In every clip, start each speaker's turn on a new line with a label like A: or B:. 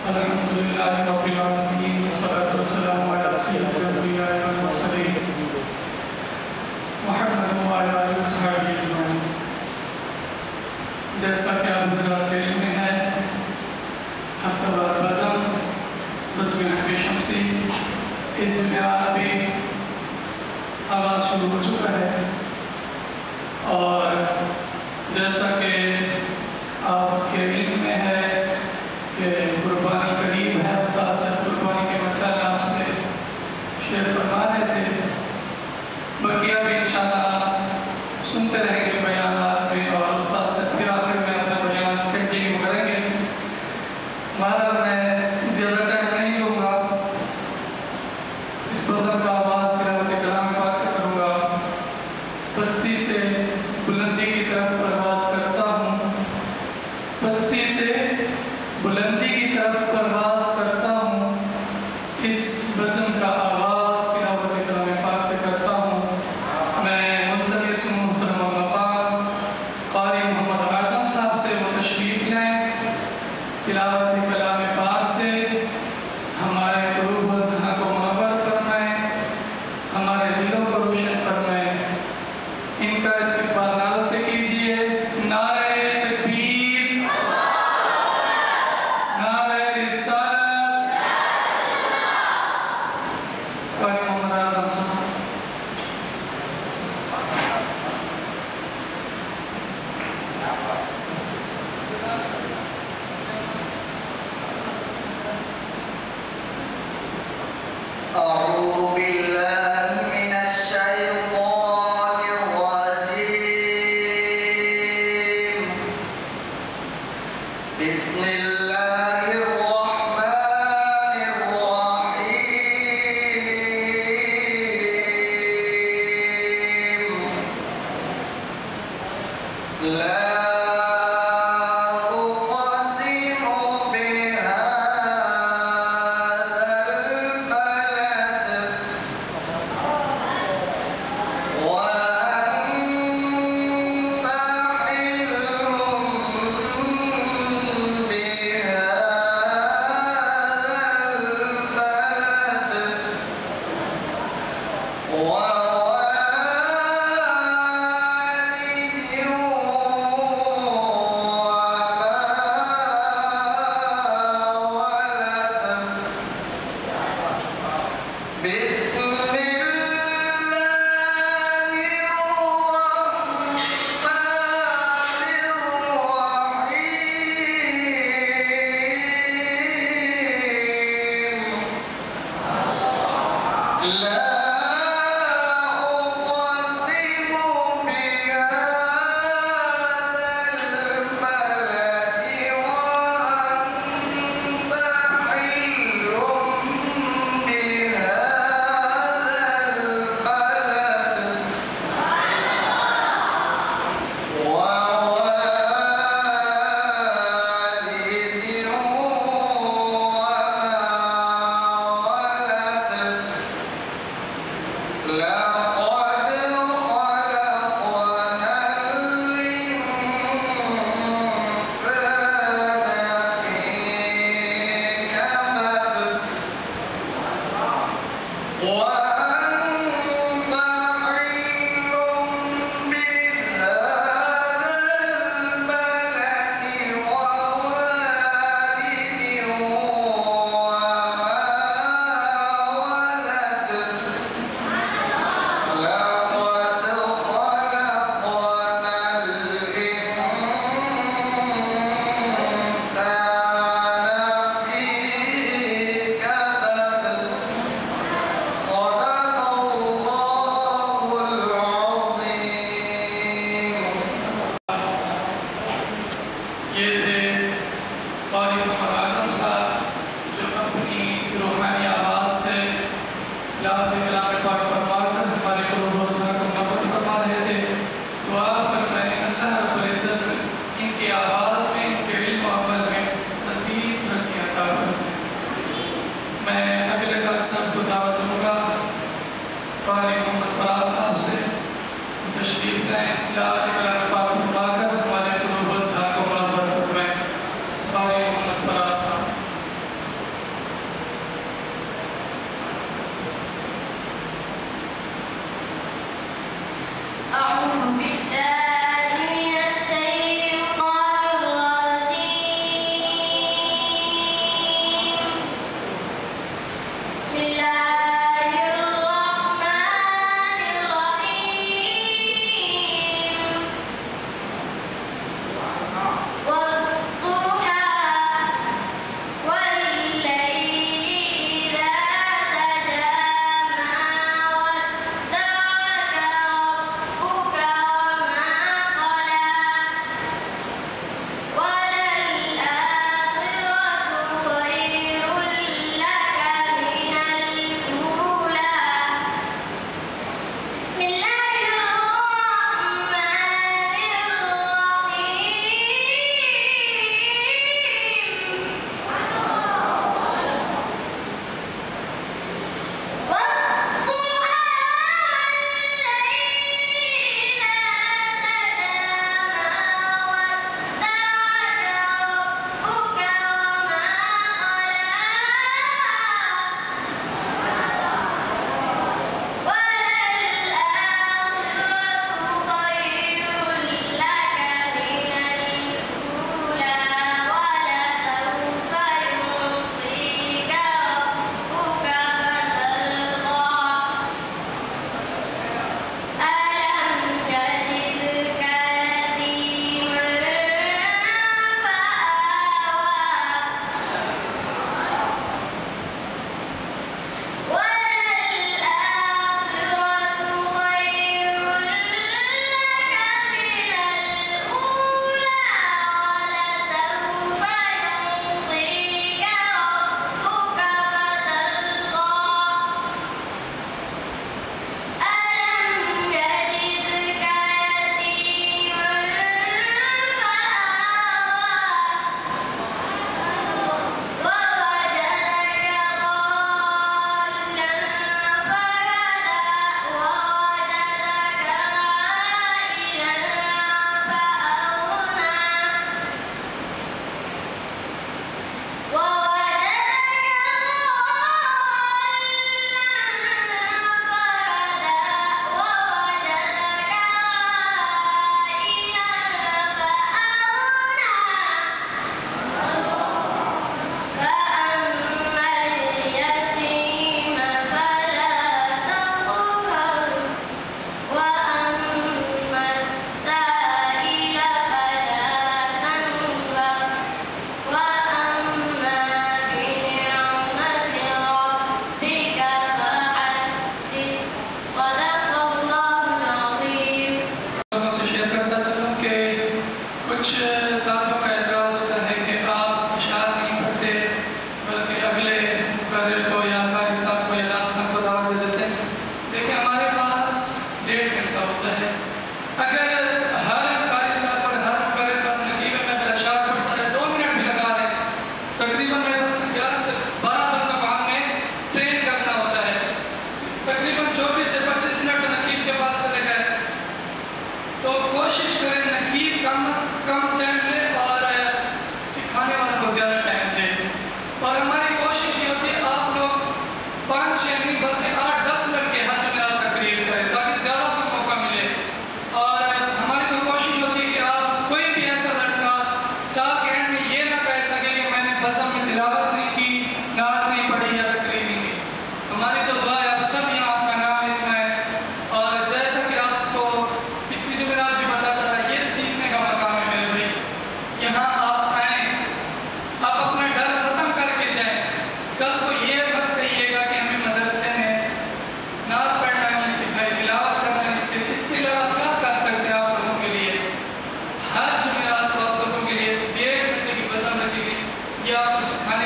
A: الحمدللہ رب العالمین والصلاة والسلام علی سید الانبیاء والمرسلین محمد وعلی آلہ وصحبہ اجمعین۔ جیسا کہ آپ حضرات کے علم میں ہے، ہفتہ وار بزم حق شمسی اس بنیاد پہ آغاز شروع ہو چکا ہے، اور جیسا کہ آپ کے علم میں ہے کہ قربانی قریب ہے، استاد صاحب قربانی کے مسائل آپ سے شیئر فرما رہے تھے، بقیہ بھی انشاءاللہ سنتے رہیں گے بیانات میں، اور استاد صاحب پھر آخر میں اپنا بیان کنٹینیو کریں گے۔ مہارا میں زیادہ ٹائم نہیں لوں گا، اس بزم کا آواز تلاوت کلام پاک سے کروں گا۔ پستی سے بلندی کی طرف پرواز کرتا ہوں، پستی سے بلندی کی طرف پرواز کرتا ہوں، اس بزم کا آغاز تلاوت کلام پاک سے کرتا ہوں۔ میں ملتمس محترم مقام قاری محمد اعظم صاحب سے وہ تشریف لیں، تلاوت کلام پاک سے ہمارے قلوب و ذہن کو منور فرمائیں، ہمارے دلوں کو روشن فرمائیں۔ ان کا استقبال نعروں سے کیجیے۔ نعرہ تکبیر، نعرہ رسالت، قاری محمد اعظم صاحب۔
B: أعوذ بالله من الشيطان الرجيم، بسم الله الرحمن الرحيم، لا أقسم بهذا البلد وأنت حل بهذا البلد ووالد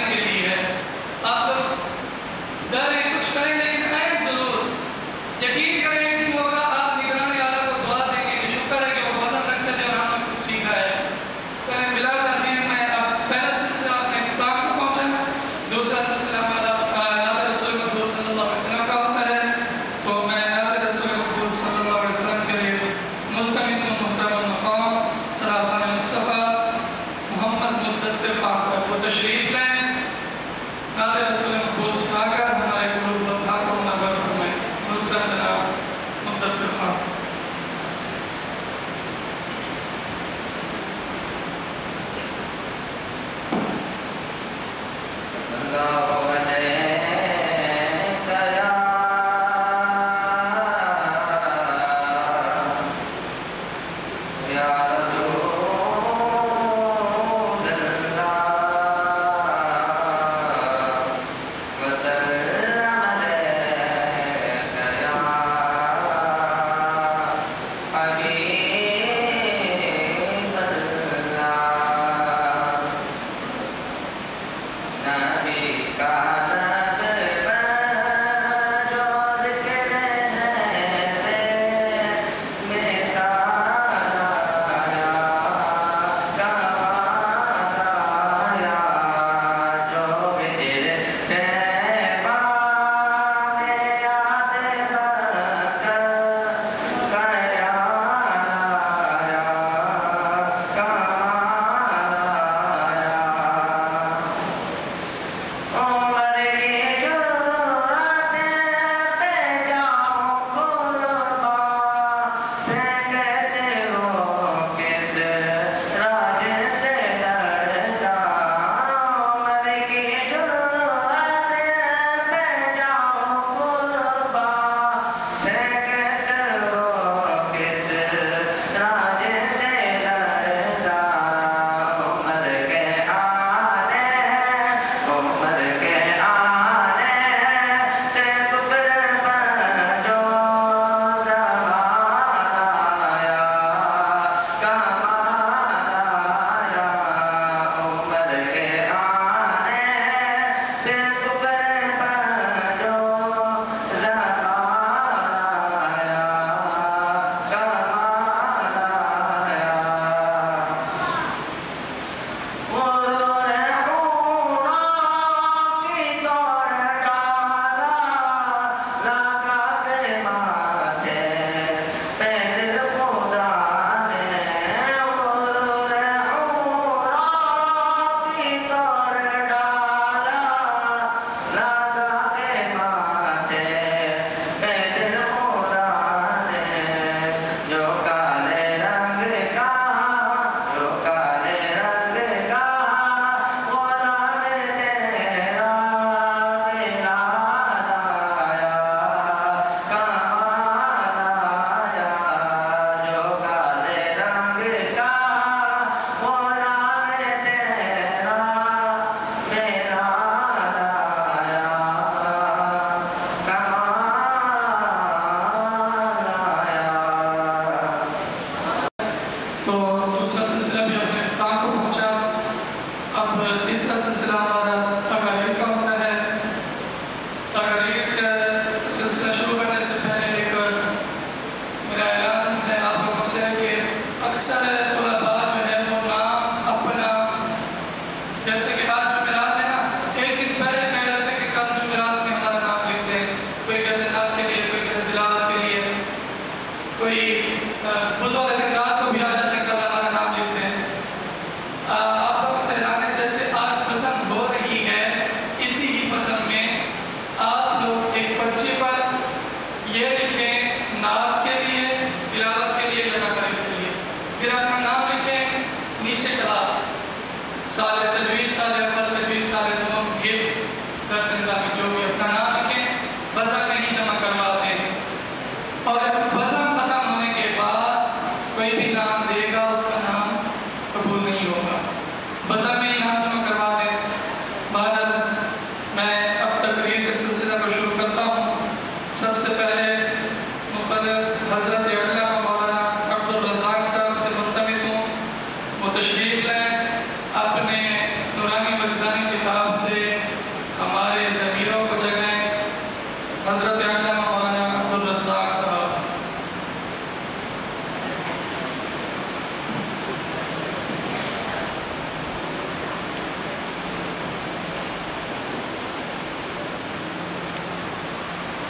A: سکھانے کے لیے ہے. آپ لوگ ڈریں کچھ کریں لیکن آئیں ضرور. یقین کریں ایک دن ہوگا آپ نگران اعلیٰ کو دعا دیں گے کہ شکر ہے کہ وہ وزن رکھتے تھے اور ہم نے کچھ سیکھا ہے. چلیں بلا تاخیر میں اب پہلا سلسلہ اپنے اختتام کو پہنچا. دوسرا سلسلہ ہمارا نعت رسول مقبول صلی اللہ علیہ وسلم کا ہوتا ہے. تو میں نعت رسول مقبول صلی اللہ علیہ وسلم کے لیے ملتمس و محترم المقام سرافان مصطفیٰ محمد مدثر خان صاحب کو تشریف لیں. نعت رسول مقبول سنا کر ہمارے قلوب و اذہان کو منور فرمائیں. محترم جناب مدثر خان.
B: عمر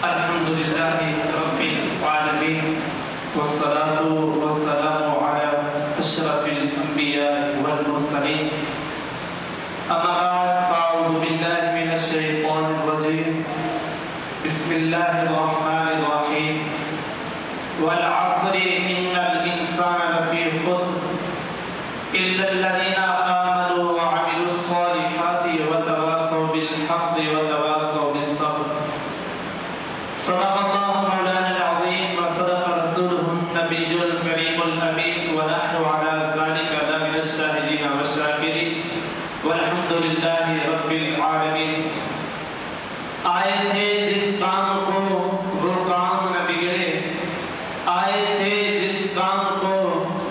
C: الحمد لله رب العالمين والصلاة والسلام على أشرف الأنبياء والمرسلين أما بعد فأعوذ بالله من الشيطان الرجيم بسم الله الرحمن الرحيم والعصر إن الإنسان لفي خسر إلا الذين آمنوا وعملوا الصالحات وتواصوا بالحق وتواصوا بالصبر صدق الله مولانا العظيم وصدق رسوله النبي الكريم الأمين ونحن على ذلك من الشاهدين والشاكرين والحمد لله رب العالمين. آئے تھے جس کام کو وہ کام نہ بگڑے، آئے تھے جس کام کو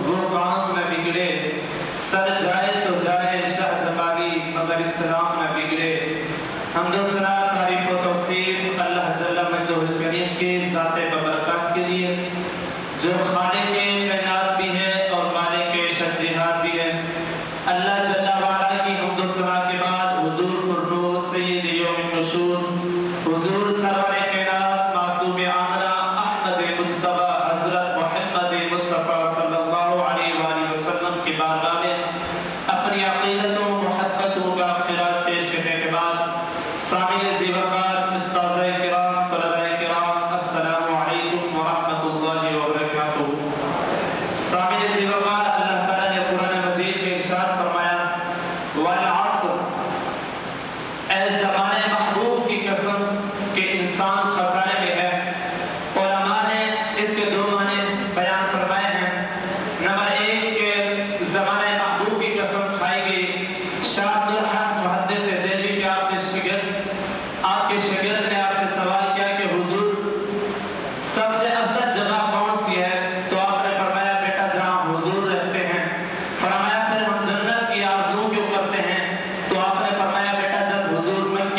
C: وہ کام نہ بگڑے، سر جائے تو جائے شاہ جباگی مگر اسلام نہ بگڑے. حمد و ثنا تعریف و توصیف اللہ جل مجدہ الکریم کی ذات ببرکات کے لیے جو خالق کائنات بھی ہے اور مالک شجرات بھی ہے. اللہ جل وعلا کی حمد و ثنا کے بعد حضور پرنور سید یوم النشور حضور سرور کائنات معصوم آمنہ احمد مجتبی حضرت محمد مصطفیٰ صلی اللہ علیہ وآلہ وسلم کی بارگاہ میں اپنی عقیدتوں محبتوں کا خراج پیش کرنے کے بعد سامعین زیوکار استاد کرام طلباء کرام السلام علیکم ورحمۃ اللہ وبرکاتہ. سامعین زیوکار اللہ تعالیٰ نے قرآن مجید میں ارشاد فرمایا والعصر، اے زمانے محبوب کی قسم کہ انسان خسارے میں ہے. علماء نے اس کے دو معنی بیان فرمائے ہیں. نمبر ایک کہ زمانے محبوب کی قسم کھائی گئی. شاہ عبدالحق محدث دہلوی کے آپ کے شاگرد نے آپ سے سوال کیا کہ حضور سب سے افضل جگہ کون سی ہے؟ تو آپ نے فرمایا بیٹا جہاں حضور رہتے ہیں. فرمایا پھر ہم جنت کی آرزو کیوں کرتے ہیں؟ تو آپ نے فرمایا بیٹا جب حضور مکے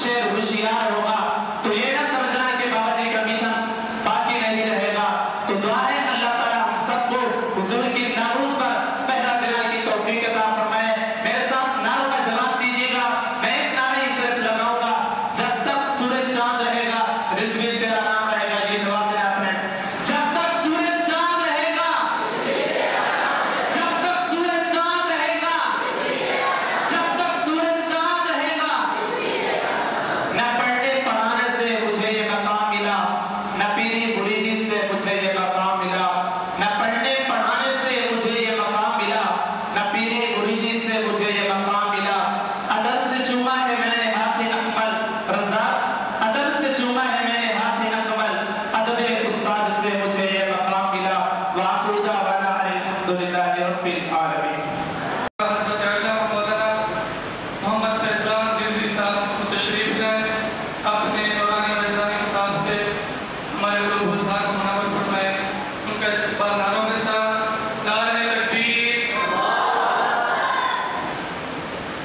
C: شیر ہوشیار ہوگا تو یہ نہ سمجھنا کہ بابا جی کا مشن باقی نہیں رہے گا. تو دعا ہے اللہ تعالیٰ ہم سب کو حضور کی ناموز پر پہلا دینے کی توفیق عطا فرمائے. میرے ساتھ نعروں کا جواب دیجیے گا. میں ایک نعرہ ہی صرف لگاؤں گا. جب تک سورج چاند رہے گا رضوی تیرا نام رہے گا. یہ جواب دینا آپ نے. جب تک سورج چاند رہے گا, جب تک سورج چاند رہے گا, جب تک سورج چاند رہے گا. نہ پڑھنے پڑھانے سے مجھے یہ مقام ملا, نہ پیری مریدی سے مجھے یہ مقام ملا. نہ پڑھنے پڑھانے سے مجھے یہ مقام ملا, نہ پیری مریدی سے مجھے یہ مقام ملا. ادب سے چوما ہے میں نے ہاتھ اکمل رضا, ادب سے چوما ہے میں نے ہاتھ اکمل, ادب استاد سے مجھے یہ مقام ملا. وآخر دعوانا الحمدللہ رب العالمین.
A: حضرت علامہ مولانا محمد فیضان رضوی صاحب کو تشریف لائیں. اپنے نورانی میدانی خطاب سے ہمارے گروہ حضرات کو منور فرمائیں. ان کا استقبال نعروں کے ساتھ. نعرہ تکبیر.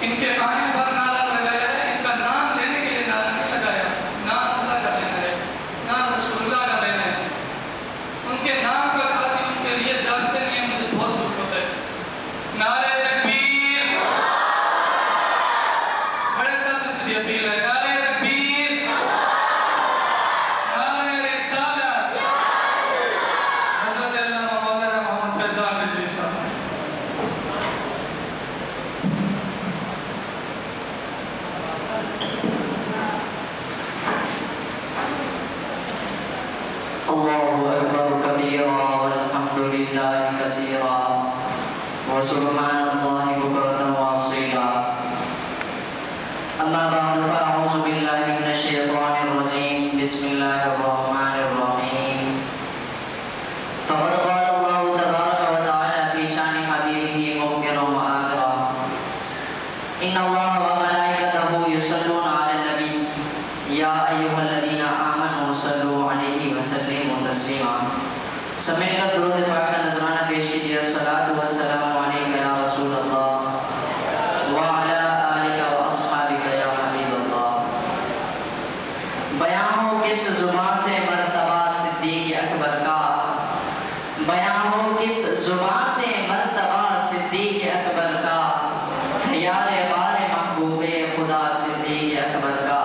A: ان کے آنے پر نعرہ لگایا ہے. ان کا نام لینے کے لیے نعرہ نہیں لگایا. نام اللہ کا لینا ہے, نام رسول اللہ کا لینا ہے. ان کے نام کا خاطر ان کے لیے جانتے نہیں ہیں, مجھے بہت دکھ ہوتا ہے. نعرہ تکبیر. بڑے ساتھوں سے بھی اپیل ہے. نعرہ تکبیر. نعرہ رسالت. حضرت علامہ مولانا محمد فیضان رضوی صاحب.
D: الله أكبر كبيرا والحمد لله كثيرا وسبحان الله بكرة وأصيلا. أما بعد فأعوذ بالله من الشيطان الرجيم. بسم الله الرحمن الرحيم. فقد قال الله تبارك وتعالى في شأن حبيبه مخبرا وآخرا إن الله وملائكته يصلون على النبي يا أيها الذين آمنوا صلوا عليه وسلموا تسليما. سمع کر درود پاک کا نذرانہ پیش کیجیے. الصلاۃ والسلام علیک یا رسول اللہ وعلی آلک واصحابک یا حبیب اللہ. بیان ہو کس زبان سے مرتبہ صدیق اکبر کا, بیان ہو کس زبان سے مرتبہ صدیق اکبر کا, یار بار محبوب خدا صدیق اکبر کا.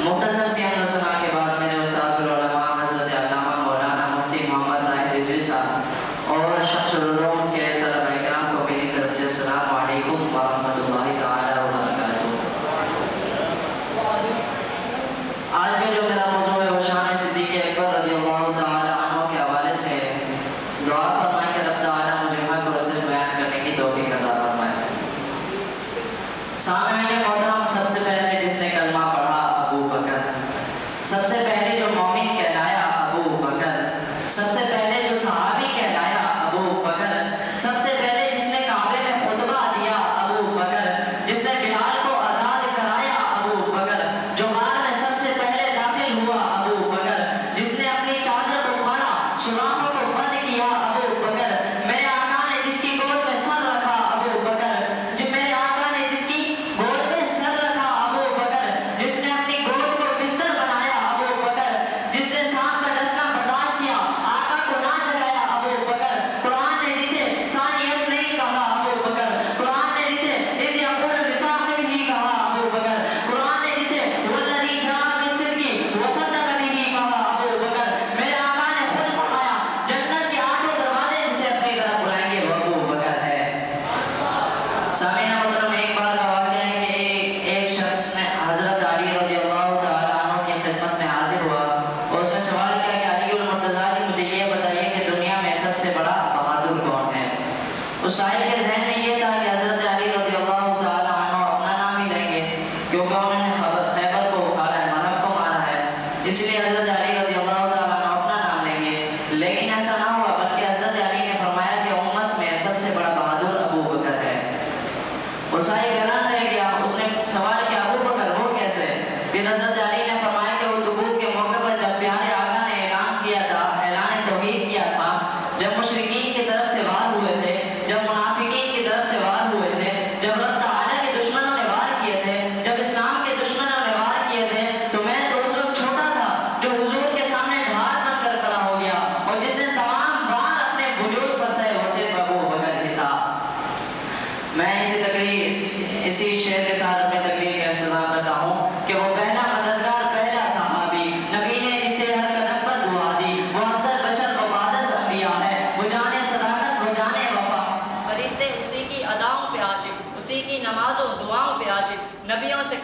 D: مختصر سی اندر سنا کے بعد میرے استاد العلماء حضرت علامہ مولانا مفتی محمد طاہر رضوی صاحب اور شمس العلوم کے طلبہ کرام کو میری طرف سے السلام علیکم ورحمۃ اللہ تعالی وبرکاتہ. آج کا جو میرا موضوع ہے وہ شان صدیق اکبر رضی اللہ تعالی عنہ کے حوالے سے دعا فرمائے کہ رب تعالی مجھے حق و سچ بیان کرنے کی توفیق عطا فرمائے. سامعین محترم, سب سے پہلے جس نے کلمہ پڑھا ابو بکر, سب سے پہلے جو مومن کہلایا ابو بکر, سب سے پہلے جو صحابی کہلایا ابو بکر, سب سے پہلے جس نے کعبے میں خطبہ دیا ابو بکر, جس نے بلال کو آزاد کرایا ابو بکر, جو غار میں سب سے پہلے داخل ہوا ابو بکر, جس نے اپنی چادر کو پھاڑا سوراخوں کو بند کیا ابو بکر, میرے آقا نے جس کی گود میں سر رکھا ابو بکر, جو میرے آقا نے جس کی گود میں سر رکھا ابو بکر, جس نے اپنی گود کو بستر بنایا ابو بکر, جس نے سانپ کا ڈسنا برداشت کیا آقا کو نہ جگایا ابو بکر. قرآن نے جسے ثانی اصلی کہا ابو بکر, قرآن نے جسے اس یقول بصاحب ہی کہا ابو بکر, قرآن نے جسے والذی جاء بالصدق وصدق به کہا ابو بکر. میرے آقا نے خود فرمایا جنت کے 8 دروازے جسے اپنی طرف بلائیں گے وہ ابو بکر ہے. سامعین محترم, ایک بار کا واقعہ ہے کہ ایک شخص نے حضرت علی رضی اللہ تعالی عنہ کی خدمت میں حاضر ہوا اور اس نے سوال کیا کہ علی المرتضیٰ, مجھے یہ بتائیے کہ دنیا میں سب سے بڑا بہادر کون ہے. اس سائل کے ذہن میں یہ تھا کہ حضرت علی رضی اللہ تعالی عنہ اپنا نام ہی لیں گے کیونکہ انہوں نے خیبر کو اکھاڑا ہے, مرہب کو مارا ہے, اس لیے حضرت علی رضی اللہ تعالی عنہ اپنا نام لیں گے. لیکن ایسا نہ ہوا, بلکہ حضرت علی نے فرمایا کہ امت میں سب سے بڑا بہادر ابو بکر ہے. وہ سائل حیران رہ گیا. اس نے سوال کیا ابو بکر وہ کیسے؟ پھر حضرت علی نے فرمایا کہ وہ تبوک کے موقع پر جب پیارے آقا نے اعلان کیا تھا, اعلان توحید کیا تھا, جب مشرکین کی طرف سے وار ہوئے تھے, جب منافقین کی طرف سے وار ہوئے تھے, جب رب تعالیٰ کے دشمنوں نے وار کیے تھے, جب اسلام کے دشمنوں نے وار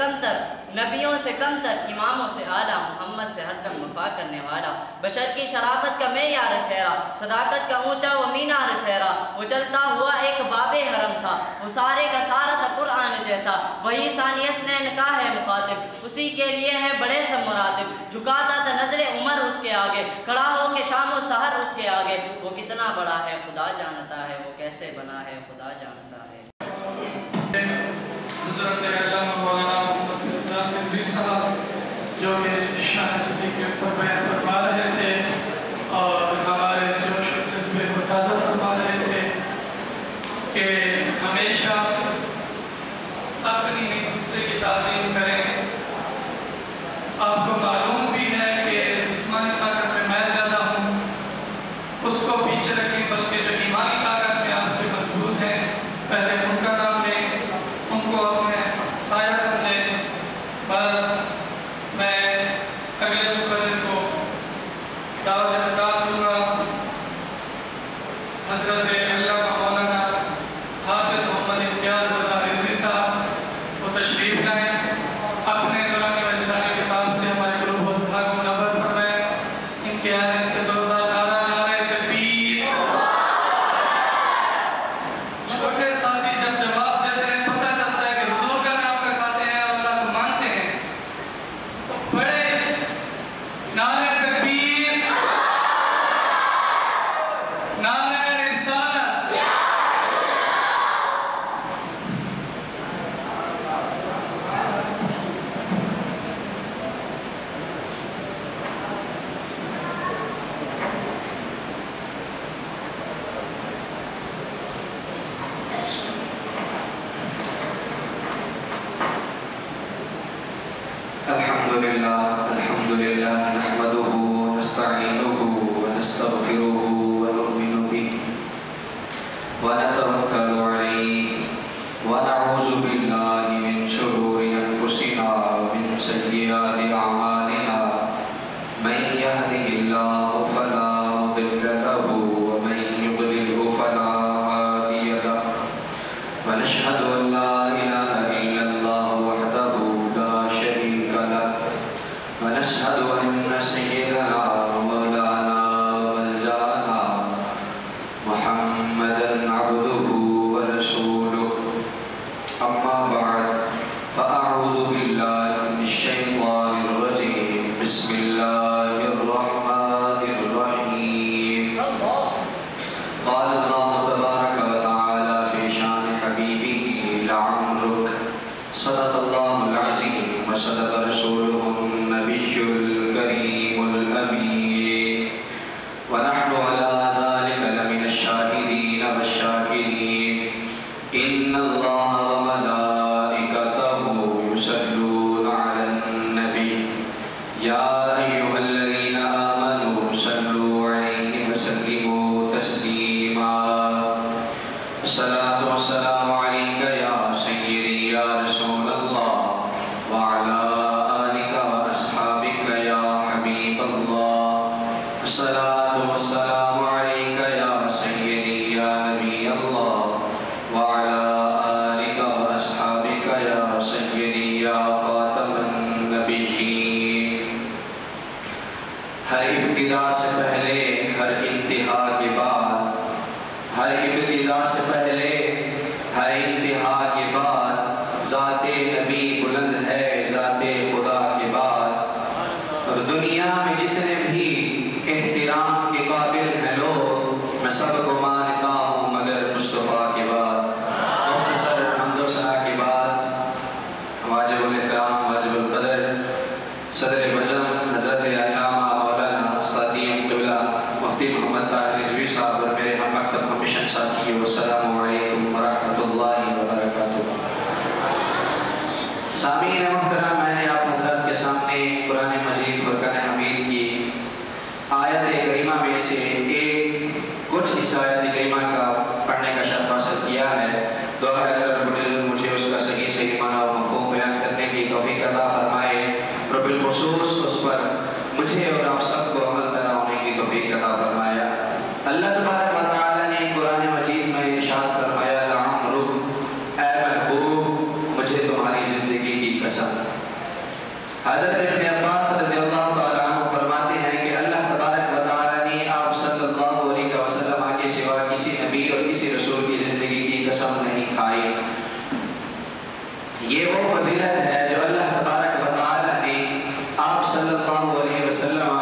E: کمتر، نبیوں سے کمتر، اماموں سے اعلیٰ، محمد سے ہر دم وفا کرنے والا، بشر کی شرافت کا معیار ٹھہرا، صداقت کا اونچا و مینار ٹھہرا، وہ چلتا ہوا ایک باب حرم تھا، وہ سارے کا سارا تھا قرآن جیسا، وہی ثانی اثنین کا ہے مخاطب، اسی کے لیے ہے بڑے سب مراتب، جھکاتا تھا نظر عمر اس کے آگے، کھڑا ہو کے شام و سحر اس کے آگے، وہ کتنا بڑا ہے خدا جانتا ہے، وہ کیسے بنا ہے خدا جانتا ہے۔
A: حضرت علامہ مولانا محمد فیضان رضوی صاحب جو کہ شان صدیق کے اوپر بیان فرما رہے تھے اور ہمارے جوش و جذبے کو تازہ فرما رہے تھے کہ ہمیشہ اپنی ایک دوسرے کی تعظیم کریں۔ آپ کو معلوم بھی ہے کہ جسمانی طاقت میں زیادہ ہوں، اس کو پیچھے رکھیں، بلکہ جو ایمانی طاقت میں آپ سے مضبوط ہیں پہلے ان کا نام لیں، ان کو اپنے سایہ سمجھیں۔ میں اگلے مقرر کو دعوت خطاب دوں گا۔ حضرت علامہ مولانا حافظ محمد امتیاز رضا رضوی صاحب وہ تشریف لائیں، اپنے نورانی وجدانی کتاب سے ہمارے گروپ و ذہن کو منور فرمائیں۔ ان کے آنے سے زوردار نعرہ نعرہ تکبیر۔ چھوٹے ساتھی جب جواب دیتے ہیں پتہ چلتا ہے کہ حضور کا نام رکھاتے ہیں اور اللہ کو مانتے ہیں، تو بڑے نعرہ تکبیر، نعرہ رسالت۔
B: الحمد لله نحمده ونستعينه ونستغفره ونؤمن به ونتوكل عليه ونعوذ بالله من شرور أنفسنا ومن سيئات أعمالنا من يهده الله فلا مضل له ومن يضلل فلا هادي له ونشهد أن لا إله إلا الله وحده لا شريك له ونشهد أن سيدنا مولانا ملجأنا محمدا عبده ورسوله أما بعد فأعوذ بالله من الشيطان الرجيم بسم الله الرحمن الرحيم قال الله تبارك وتعالى في شان حبيبه لعمرك صدق الله العظيم وصدق رسوله النبي الكريم الأمين ونحن على ذلك لمن الشاهدين والشاكرين إن الله وملائكته يصلون على النبي يا أيها الذين آمنوا صلوا عليه وسلموا تسليما الصلاة والسلام عليك يا سيدي يا رسول الله وعلى آلك وأصحابك يا حبيب الله الصلاة والسلام عليك يا سيدي يا نبي الله وعلى آلك وأصحابك يا سيدي يا خاتم النبيين ہر ابتدا سے پہلے ہر انتہا کے بعد، ہر ابتدا سے پہلے ہر انتہا کے بعد ذات نبی بلند ہے ذات خدا کے بعد، اور دنیا میں جتنے بھی احترام کے قابل ہیں لوگ میں سب کو مانتا ہوں مگر مصطفیٰ کے بعد۔ مختصر حمد و ثنا کے بعد واجب الاحترام واجب القدر صدر وزم حضرت علامہ مولانا استادی قبلہ مفتی محمد طاہر رضوی صاحب اور میرے ہم مکتب ہم مشن ساتھی، والسلام علیکم ورحمۃ اللہ وبرکاتہ۔ سامعین محترم، میں نے آپ حضرات کے سامنے قرآن مجید فرقان حمید کی آیت کریمہ میں سے کچھ حصہ آیت کریمہ کا پڑھنے کا شرف حاصل کیا ہے۔ دعا ہے اللہ رب العزت مجھے اس کا صحیح معنی و مفہوم بیان کرنے کی توفیق عطا فرمائے، اور بالخصوص اس پر مجھے اور آپ سب کو عمل پیرا ہونے کی توفیق عطا فرمایا۔ اللہ تبارک و تعالیٰ نے قرآن مجید میں ارشاد فرمایا لعمرک، اے محبوب مجھے تمہاری زندگی کی قسم حضرت ابن عباس رضی اللہ تعالیٰ عنہ فرماتے ہیں کہ اللہ تبارک و تعالیٰ نے آپ صلی اللہ علیہ وسلم کے سوا کسی نبی اور کسی رسول کی زندگی کی قسم نہیں کھائی۔ یہ وہ فضیلت ہے جو اللہ تبارک و تعالیٰ نے آپ صلی اللہ علیہ وسلم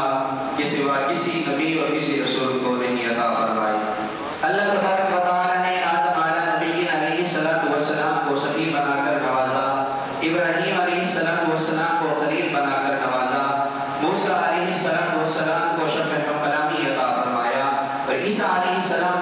B: کے سوا کسی نبی اور کسی رسول کو نہیں عطا فرمائی۔ اللہ تبارک و تعالیٰ نے آدم علیہ السلام کو صفی بنا کر نوازا، ابراہیم علیہ السلام کو خلیل بنا کر نوازا، موسیٰ علیہ السلام کو شفیع کلامی عطا فرمایا، اور عیسیٰ علیہ السلام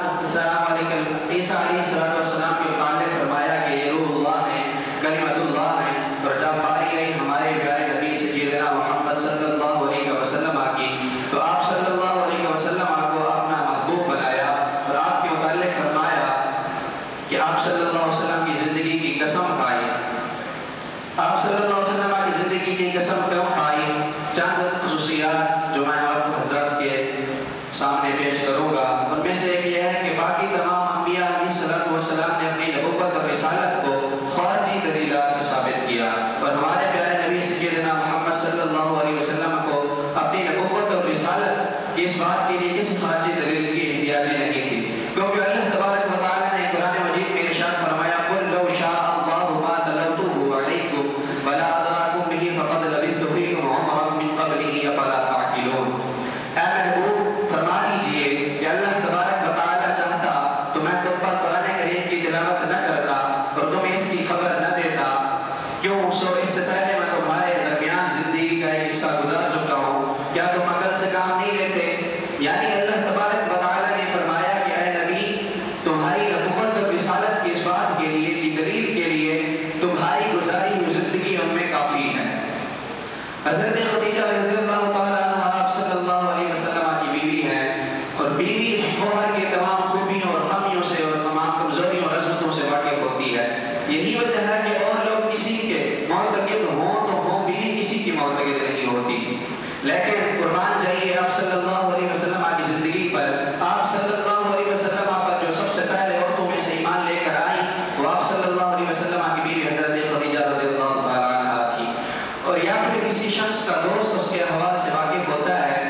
B: کے متعلق فرمایا کہ یہ روح اللہ ہے، کلمۃ اللہ ہے۔ اور جب باری آئی ہمارے پیارے نبی سیدنا محمد صلی اللہ علیہ وسلم کی، تو آپ صلی اللہ علیہ وسلم کو اپنا محبوب بنایا اور آپ کے متعلق فرمایا کہ آپ صلی اللہ علیہ وسلم کی زندگی کی قسم کھائی۔ آپ صلی اللہ علیہ وسلم کی زندگی کی قسم کیوں کھائی؟ چند خصوصیات جو میں آپ حضرات کے سامنے پیش کروں گا، ان میں سے ایک یہ ہے کہ باقی تمام انبیاء علیہ السلام نے اپنی نبوت اور رسالت کو خارجی دلیلات سے ثابت کیا، اور ہمارے پیارے نبی سیدنا محمد صلی اللہ علیہ وسلم کو اپنی نبوت اور رسالت اس بات کے لیے کسی خارجی دلیل کی احتیاجی نہیں تھی، کیونکہ اللہ تبارک و تعالیٰ نے قرآن مجید میں ارشاد فرمایا قُلْ لَوْ شَاءَ اللَّهُ مَا تَلَوْتُهُ عَلَيْكُمْ وَلَا أَدْرَاكُمْ بِهِ فَقَدْ لَبِثْتُ فِيكُمْ عُمَرًا مِّن قَبْلِهِ أَفَلَا تَعْقِلُونَ۔ اے محبوب فرما دیجئے کہ اللہ تبارک و تعالیٰ چاہتا تو میں تم پر قرآن کریم کی تلاوت نہ کرتا اور تمہیں اس کی خبر نہ دیتا، کیوں سو اس سے پہلے میں تمہارے درمیان زندگی کا ایک حصہ گزار چکا ہوں، کیا تم عقل سے کام نہیں لیتے؟ یعنی اللہ تبارک و تعالیٰ نے فرمایا کہ اے نبی تمہاری نبوت اور رسالت کی اس بات کے لیے کی دلیل کے لیے تمہاری گزاری ہوئی زندگی ہم میں کافی ہے۔ حضرت خدیجہ رضی اللہ تعالیٰ عنہ آپ صلی اللہ علیہ وسلم کی بیوی ہیں، اور بیوی شوہر کے تمام خوبیوں اور خامیوں سے اور تمام کمزوریوں اور عظمتوں سے واقف ہوتی ہے۔ یہی وجہ ہے کہ اور لوگ کسی کے معتقد ہوں تو ہوں، بیوی کسی کی معتقد نہیں ہوتی۔ لیکن قربان جائیے آپ صلی اللہ علیہ وسلم کی زندگی پر، آپ صلی اللہ علیہ وسلم پر جو سب سے پہلے عورتوں میں سے ایمان لے کر آئی وہ آپ صلی اللہ علیہ وسلم کی بیوی حضرت خدیجہ رضی اللہ تعالیٰ عنہا تھی، اور یا پھر کسی شخص کا دوست اس کے احوال سے واقف ہوتا ہے۔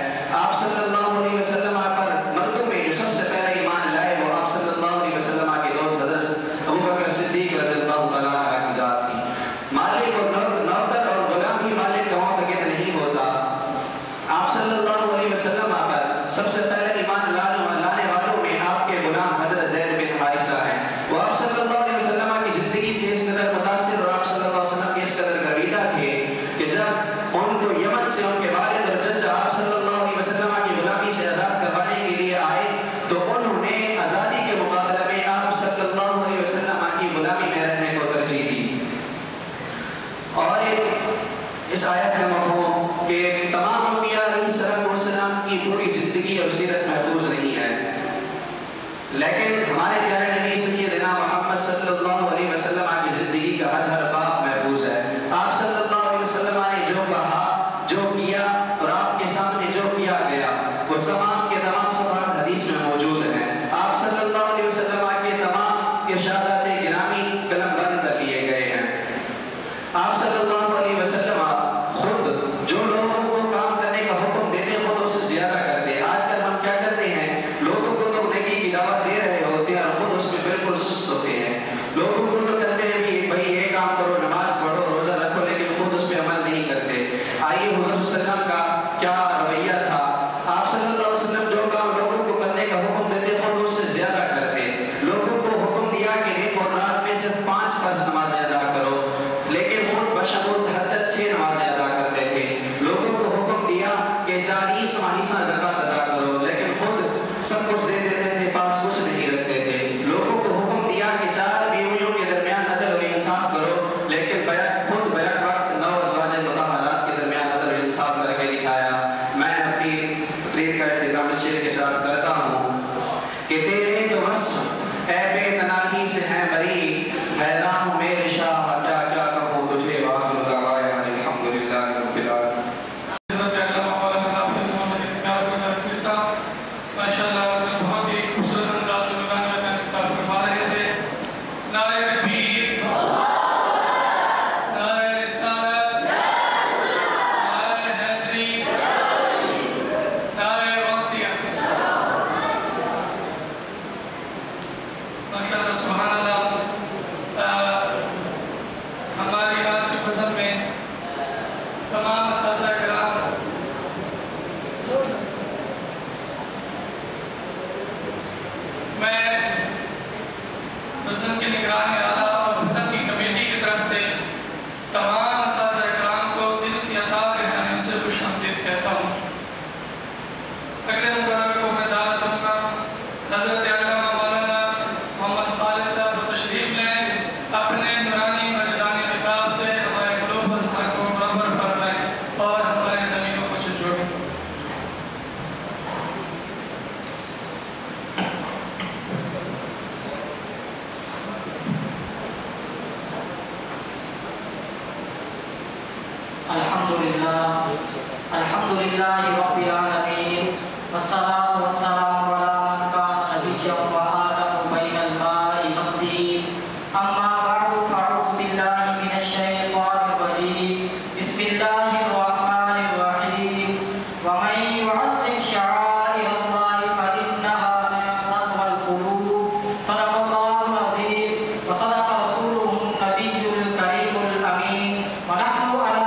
B: آپ صلی اللہ علیہ وسلم پر مردوں میں جو سب سے پہلے ایمان لائے وہ آپ صلی اللہ علیہ وسلم کے دوست حضرت ابوبکر صدیق رضی اللہ تعالیٰ عنہ کی ذات تھی۔ مالک اور نوکر اور غلام بھی مالک کا معتقد نہیں ہوتا۔ آپ صلی اللہ علیہ وسلم پر سب سے پہلے ایمان لانے والوں میں آپ کے غلام حضرت زید بن حارثہ ہیں۔ وہ آپ صلی اللہ علیہ وسلم کی زندگی سے اس قدر متاثر اور آپ صلی اللہ علیہ وسلم کے اس قدر گرویدہ تھے کہ جب ان کو یمن سے ان کے والد اور چچا آپ صلی اللہ علیہ وسلم کی غلامی سے آزاد کروانے کے لیے آئے تو انہوں نے آزادی کے مقابلے میں آپ صلی اللہ علیہ وسلم کی غلامی میں رہنے کو ترجیح دی۔ اور اس آیت کا مفہوم کہ تمام انبیاء علیہ السلام کی پوری زندگی اور سیرت محفوظ نہیں ہے، لیکن ہمارے پیارے نبی سیدنا محمد صلی اللہ علیہ وسلم کی زندگی کا ہر باب محفوظ ہے۔ آپ صلی اللہ علیہ وسلم نے جو کہا، جو کیا اور آپ کے سامنے جو کیا گیا وہ تمام کے تمام صفحات حدیث میں موجود ہیں۔ آپ صلی اللہ علیہ وسلم کے تمام ارشادات گرامی قلم بند کر لیے گئے ہیں۔ آپ صلی اللہ علیہ وسلم خود جو لوگوں کو کام کرنے کا حکم دیتے خود اس سے زیادہ کرتے۔ آج کل ہم کیا کرتے ہیں، لوگوں کو تو نیکی کی دعوت دے رہے ہوتے ہیں اور خود اس میں بالکل سست ہوتے ہیں۔ لوگوں کو تو کہتے ہیں کہ بھائی یہ کام کرو، نماز پڑھو، روزہ رکھو، لیکن خود اس پہ عمل نہیں کرتے۔
D: Alhamdulillahi Rabbil Alamin. Wassalatu wassalamu ala man kana nabiyyan wa adamu bainal ma'i maqdi. Amma ba'du, fa'udhu billahi minasy syaithanir rajim. Bismillahirrahmanirrahim. Wa man yu'azzim sya'airallahi fa innaha min taqwal qulub. Shadaqallahul azim wa shadaqa rasuluhun nabiyyul karimul amin. Wa nahnu ala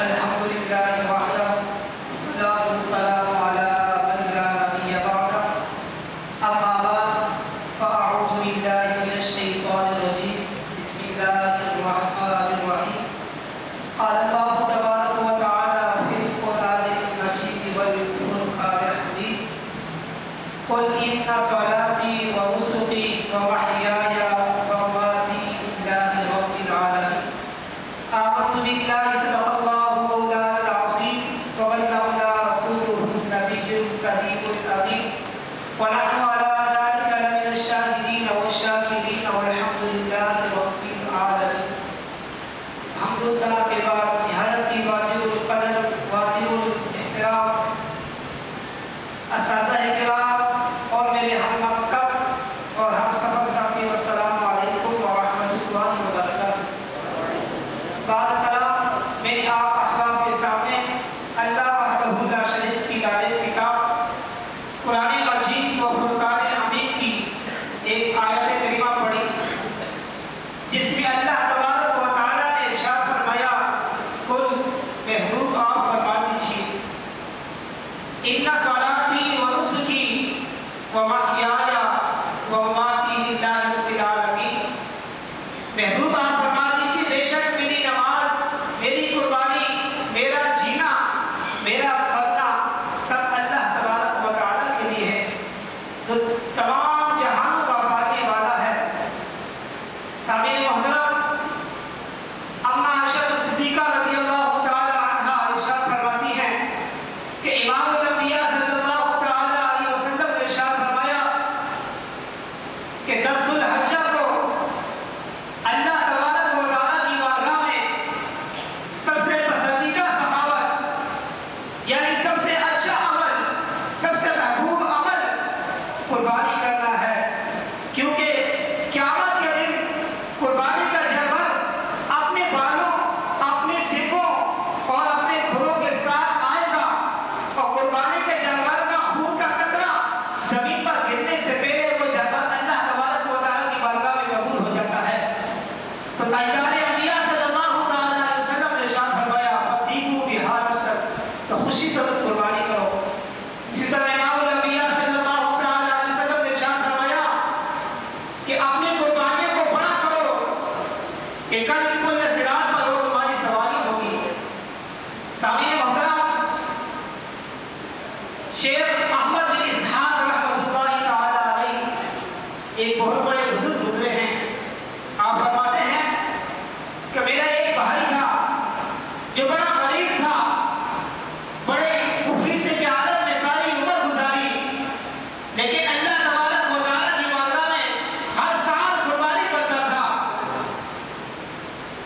F: الحمد لله وحده والصلاة والسلام على من لا نبي بعده أما بعد فأعوذ بالله من الشيطان الرجيم بسم الله الرحمن الرحيم قال الله تبارك وتعالى في القرآن المجيد والفرقان الحميد قل إن صلاتي ونسكي ومحياي ومماتي لله رب العالمين آمنت بالله صدق الله مولانا العظيم وبلغنا رسوله النبي الكريم الأمين ونحن على ذلك لمن الشاهدين والشاكرين والحمد لله رب العالمين. حمد و ثنا کے بعد نہایت ہی واجب القدر واجب الاحترام اساتذہ کرام اور میرے ہم مکتب اور ہم سبق ساتھی السلام علیکم ورحمۃ اللہ وبرکاتہ. بعد سلام میری آپ احباب کے سامنے اللہ وحدہ لا شریک کی دار کتاب قرآن مجید و فرقان حمید کی ایک آیت کریمہ پڑھی جس میں اللہ تبارک و تعالیٰ نے ارشاد فرمایا قل محبوب آپ فرما دیجیے ان صلاتی و نسکی و محیایا و مماتی للہ رب العالمین. محبوب آپ فرما دیجیے بے شک میری نماز میری قربانی میرا جینا میرا مرنا سب اللہ تبارک و تعالیٰ کے لیے ہے تو تمام جہانوں کا پالنے والا ہے. سامعین محترم اما عائشہ صدیقہ رضی اللہ تعالی عنہا ارشاد فرماتی ہیں کہ امام الانبیاء صلی اللہ تعالی علیہ وسلم نے ارشاد فرمایا کہ 10 ذوالحجہ کو اللہ تبارک و تعالیٰ کی بارگاہ میں سب سے پسندیدہ سخاوت یعنی سب سے اچھا عمل سب سے محبوب عمل قربانی کرنا ہے کیونکہ قیامت کے دن قربانی کا جانور اپنے بالوں اپنے سینگوں اور اپنے کھروں کے ساتھ آئے گا اور قربانی کے جانور کا خون کا قطرہ زمین پر گرنے سے پہلے وہ جانور اللہ تبارک و تعالیٰ کی بارگاہ میں قبول ہو جاتا ہے. تو تاجدار انبیاء صلی اللہ تعالی علیہ وسلم نے ارشاد فرمایا فَتِیبُوا بِهَا نَفْسَکَ تو خوشی سے قربانی کرو. اسی طرح امام الانبیاء صلی اللہ تعالی علیہ وسلم نے ارشاد فرمایا کہ اپنی قربانیوں کو بڑا کرو کہ کل کل صراط پر وہ تمہاری سواری ہوگی. سامعین محترم شیخ احمد بن اسحاق رحمۃ اللہ تعالی علیہ ایک بہت بڑے بزرگ گزرے ہیں. آپ فرماتے ہیں کہ میرا ایک بھائی تھا جو بڑا غریب تھا بڑے مفلسی کے عالم میں ساری عمر گزاری لیکن اللہ تبارک و تعالیٰ کی بارگاہ میں ہر سال قربانی کرتا تھا.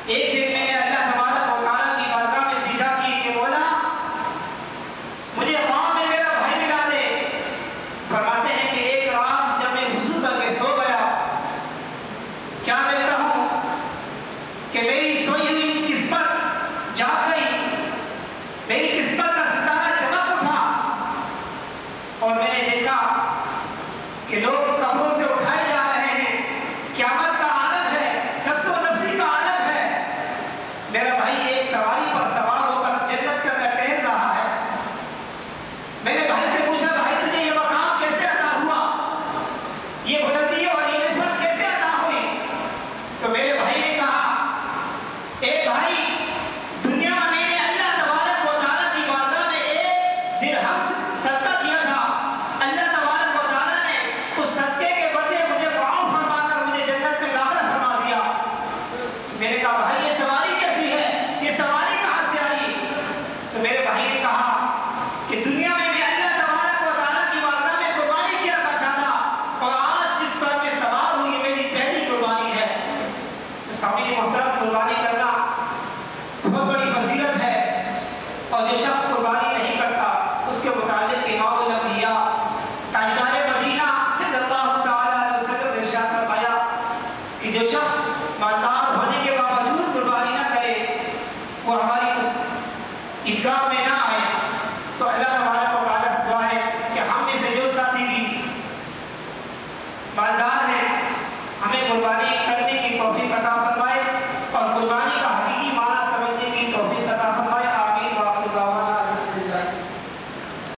F: ایک دن میں نے اللہ تبارک و تعالیٰ کی بارگاہ میں التجا کی کہ مولا مجھے خواب میں میرا بھائی ملا دے. فرماتے ہیں کہ ایک رات جب میں غسل کر کے سو گیا کیا دیکھتا ہوں کہ میری سوئی ہوئی قسمت جاگ گئی میری قسمت کا ستارہ چمک اٹھا اور میں نے دیکھا کہ لوگ قبروں سے اٹھائے جا رہے ہیں. قیامت کا عالم ہے نفس و نفسی کا عالم ہے. میرا بھائی ایک سواری پر سوار ہو کر جنت کے اندر ٹہل رہا ہے. میں نے بھائی سے پوچھا بھائی تجھے یہ مقام کیسے عطا ہوا یہ بلندی اور یہ رفعت کیسے عطا ہوئی. تو میرے بھائی نے کہا اے بھائی دنیا میں میں نے اللہ تبارک و تعالیٰ کی بارگاہ میں 1 درہم صدقہ کیا تھا. اللہ تبارک و تعالیٰ نے اس صدقے کے بدلے مجھے معاف فرما کر مجھے جنت میں داخل فرما دیا. میں نے کہا بھائی یہ سواری کیسی ہے یہ سواری کہاں سے آئی. تو میرے بھائی نے کہا کہ دنیا میں میں اللہ تبارک و تعالیٰ کی بارگاہ میں قربانی کیا کرتا تھا اور آج جس پر میں سوار ہوں یہ میری پہلی قربانی ہے. تو سامعین محترم قربانی کرنا بہت بڑی فضیلت ہے اور جو شخص قربانی نہیں کرتا اس کے متعلق امام الانبیاء تاجدار مدینہ صلی اللہ تعالی علیہ وسلم نے ارشاد فرمایا کہ جو شخص مالدار ہونے کے باوجود قربانی نہ کرے وہ ہماری اس عیدگاہ میں نہ آئے. تو اللہ